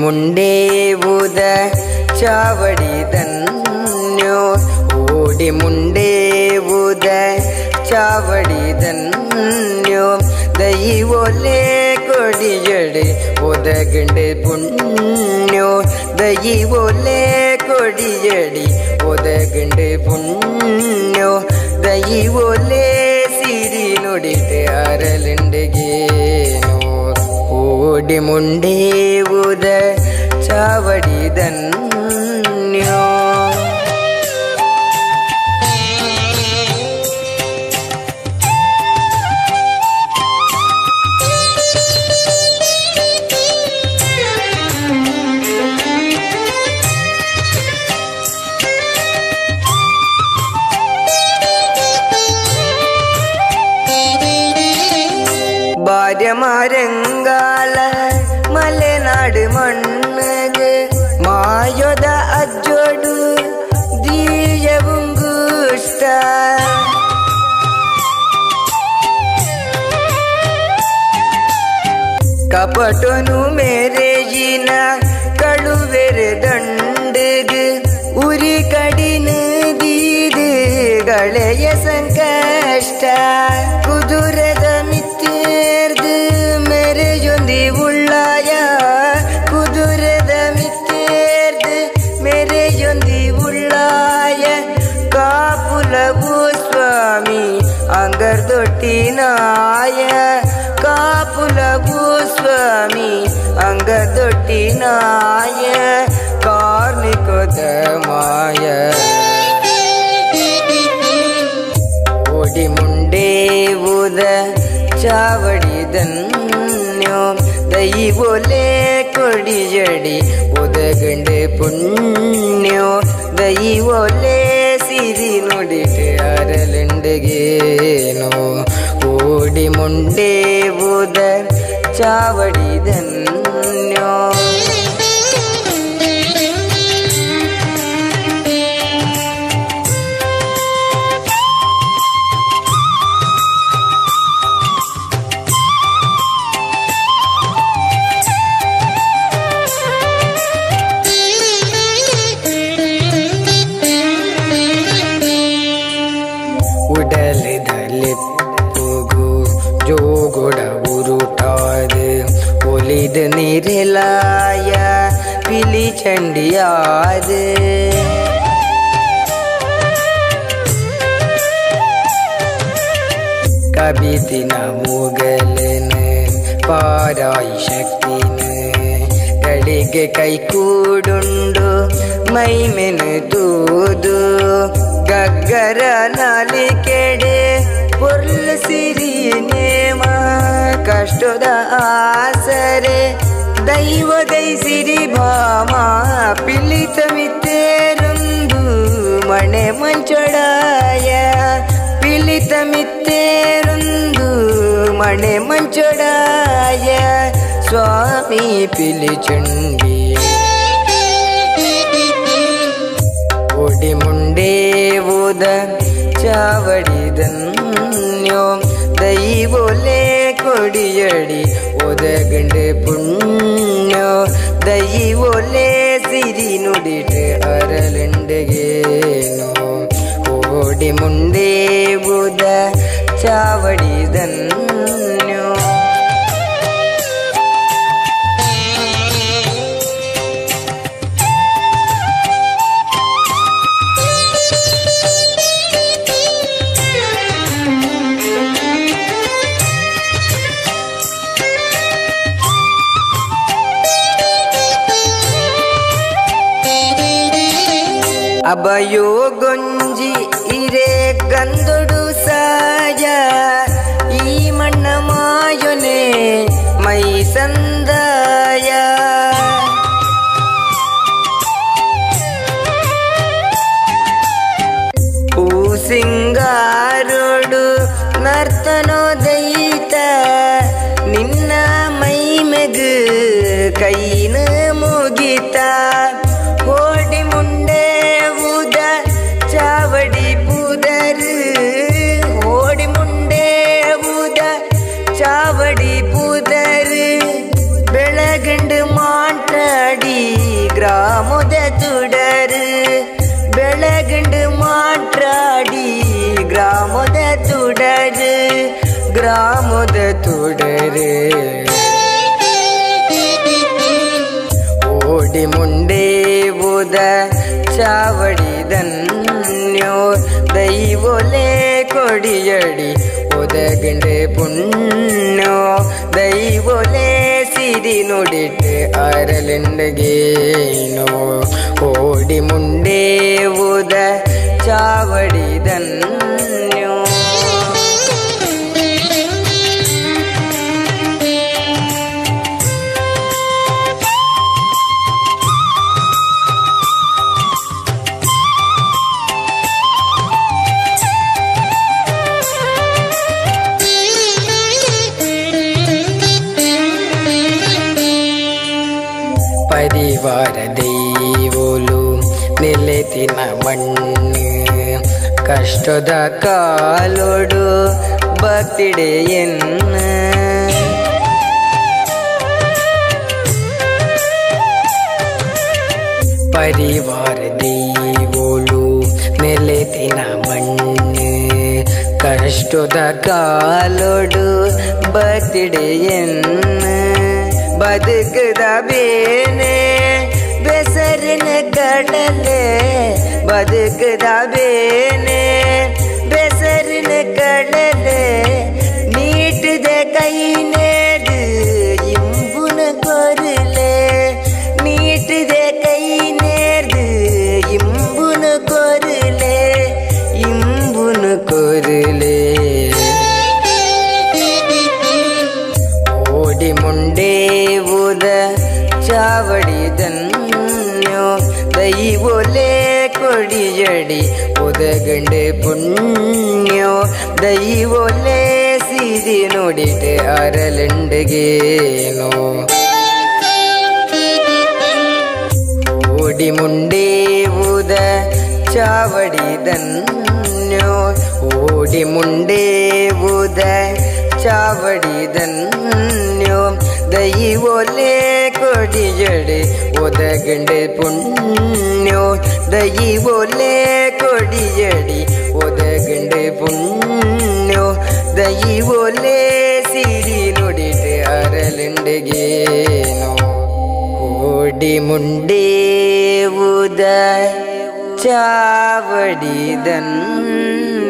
ಮುಂಡೆ ಉದ ಚಾವಡಿದನ್ಯೋ ಓಡಿ ಮುಂಡೆ ಉದ ಚಾವಡಿದನ್ಯೋ ದೈವೊಲೆ ಕೊಡಿಯಡೆ ಒದಗಂಡೆ ಪುಣ್ಯೋ ದೈವೊಲೆ ಕೊಡಿಯಡಿ ಒದಗಂಡೆ ಪುಣ್ಯೋ ದೈವೊಲೆ ಸಿರಿ ನುಡಿತೆ ಅರಲೆಂಡೆಗೇನೋ ಓಡಿ ಮುಂಡೆ ಉದ ಚಾವಡಿದನ್ಯೋ ഭാര്യമരങ്കാല മലനാട് മണ്ണുക മായൊത അജ്ജോടു ദീയവും ഗുഷ്ട ಕಪಟನು ಮೇರೆಯಿನ ಕಳುವೆರೆ ದಂಡಗ ಉರಿ ಕಡಿನ ದೀದು ಗಳೆಯ ಸಂಕಷ್ಟ ಕುದುರದ ಮಿತ್ತೇರ್ದು ಮೆರೆಯೊಂದಿ ಉಳ್ಳಾಯ ಕುದುರದ ಮಿತ್ತೇರ್ದು ಮೆರೆಯೊಂದಿ ಉಳ್ಳಾಯ ಕಾಪುಲವು ಸ್ವಾಮಿ ಅಂಗರ್ದೊಟ್ಟಿನಾಯ ಕಾಪುಲವು ಸ್ವಾಮಿ ಅಂಗದೊಟ್ಟಿನಾಯ ಕಾರ್ಣಿಕೋದ ಮಾಯ ಓಡಿ ಮುಂಡೆ ಉದ ಚಾವಡಿದನ್ಯೋ ದೈವೊಲೆ ಕೊಡಿಯಡಿ ಒದಗಂಡೆ ಪುಣ್ಯೋ ದೈವೊಲೆ ಸಿರಿ ನುಡಿತೆ ಅರಲೆಂಡೆಗೇನೋ ಓಡಿ ಮುಂಡೆ ಉದ ಚಾವಡಿದನ್ಯೋ ಜೋಗೊಡ ಉರುಟಾದ ಒಲಿದ ನೀರೆಲಾಯ ಪಿಲಿ ಚಂಡಿಯಾದ ಕಬಿತಿನ ಮುಗಲನ ಪಾರಾಯಿ ಶಕ್ತಿನ ಕಡೆಗೆ ಕೈ ಕೂಡುಂಡು ಮೈಮೆನು ತೂದು ಗಗ್ಗರ ನಾಲಿಕೆಡೆ ಪೊರ್ಲ ಸಿರಿ ನೇಮ ಕಷ್ಟದ ಆಸರೆ ದೈವ ದೈಸಿರಿ ಭಾಮ ಪಿಲಿತ ಮಿತ್ತೇರೊಂದು ಮಣೆ ಮಂಚೊಡಾಯ ಪಿಲಿತ ಮಿತ್ತೇರೊಂದು ಮಣೆ ಮಂಚೊಡಾಯ ಸ್ವಾಮಿ ಪಿಲಿ ಚಂಡಿ ಓಡಿ ಮುಂಡೆ ಉದ ಚಾವಡಿದನ್ಯೋ ದೈವೊಲೆ ಕೊಡಿಯಡಿ ಒದಗಂಡೆ ಪುಣ್ಯೋ ದೈವೊಲೆ ಸಿರಿ ನುಡಿತೆ ಅರಲೆಂಡೆಗೇನೋ ಓಡಿ ಮುಂಡೆ ಉದ ಚಾವಡಿದನ್ಯೋ ಅಭಯೋ ಗೊಂಜಿ ಇರೆ ಗಂದೊಡು ಸಾಯ ಈ ಮಣ್ಣ ಮಾಯೊನೆ ಮೈ ಸಂದಾಯ ಹೂ ಸಿಂಗಾರೋಡು ನರ್ತನೋ ದೈತ ನಿನ್ನ ಮೈ ಮೆದು ಕೈನ ಮುಗಿತ ಓಡಿ ಮುಂಡೆ ಉದ ಚಾವಡಿ ಪುದರು ಓಡಿ ಮುಂಡೆ ಉದ ಚಾವಡಿ ಪುದರು ಬೆಳಗಂಡು ಮಾಟಾಡಿ உதகண்டு மாற்றாடி கிராமத துடரு ಗ್ರಾಮದ ತುಡರೆ ಓಡಿ ಮುಂಡೆ ಬುದ ಚಾವಡಿದನ್ಯೋ ದೈವೊಲೆ ಕೊಡಿಯಡಿ ಒದಗಂಡೆ ಪುಣ್ಯೋ ದೈವೊಲೆ ಸಿರಿ ನುಡಿಟ್ಟು ಅರಲೆಂಡಗೇನೋ ಓಡಿ ಮುಂಡೆ ಬುದ ಚಾವಡಿದನ್ಯೋ ಪರಿವಾರ ದೈವೋಲು ನೆಲೆತಿನ ಮಣ್ಣು ಕಷ್ಟದ ಕಾಲೋಡು ಭಕ್ತಿಡೆಯನ್ನ ಪರಿವಾರ ದೈವೋಲು ನೆಲೆತಿನ ಮಣ್ಣು ಕಷ್ಟದ ಕಾಲೋಡು ಭಕ್ತಿಡೆಯನ್ನ ಬದುಕದ ಬೇನೆ ಬೆಸರಿನ ಕಡಲೆ ಬದುಕದ ಬೇನೆ ಬೆಸರಿನ ಕಡಲೆ ನೀಟಿದ ಕೈ ನೇಡು ಇಂಬುನ ಕೊರಲೆ ನೀಟಿದ ಕೈ ನೇಡು ಇಂಬುನ ಕೊರಲೆ ಇಂಬುನ ಕೊರಲೆ ಓಡಿ ಮುಂಡೆ ಬುದ ಚಾವಡಿದನ್ಯೋ ದೈವೊಲೆ ಕೊಡಿಯಡಿ ಒದಗಂಡೆ ಪುಣ್ಯೋ ದೈವೊಲೆ ಸಿರಿ ನುಡಿತೆ ಅರಲೆಂಡಗೇನೋ ಓಡಿ ಮುಂಡೆ ಬುದ ಚಾವಡಿದನ್ಯೋ ಓಡಿ ಮುಂಡೆ ಬುದ ಚಾವಡಿದನ್ಯೋ ದೈವೊಲೆ ಕೊಡಿಯಡೆ ಒದಗಂಡೆ ಪುಣ್ಯೋ ದೈವೊಲೆ ಕೊಡಿಯಡಿ ಒದಗಂಡೆ ಪುಣ್ಯೋ ದೈವೊಲೆ ಸಿರಿ ನುಡಿತೆ ಅರಲೆಂಡಗೇನೋ ಓಡಿ ಮುಂಡೆ ಬುದ ಚಾವಡಿದನ್ಯೋ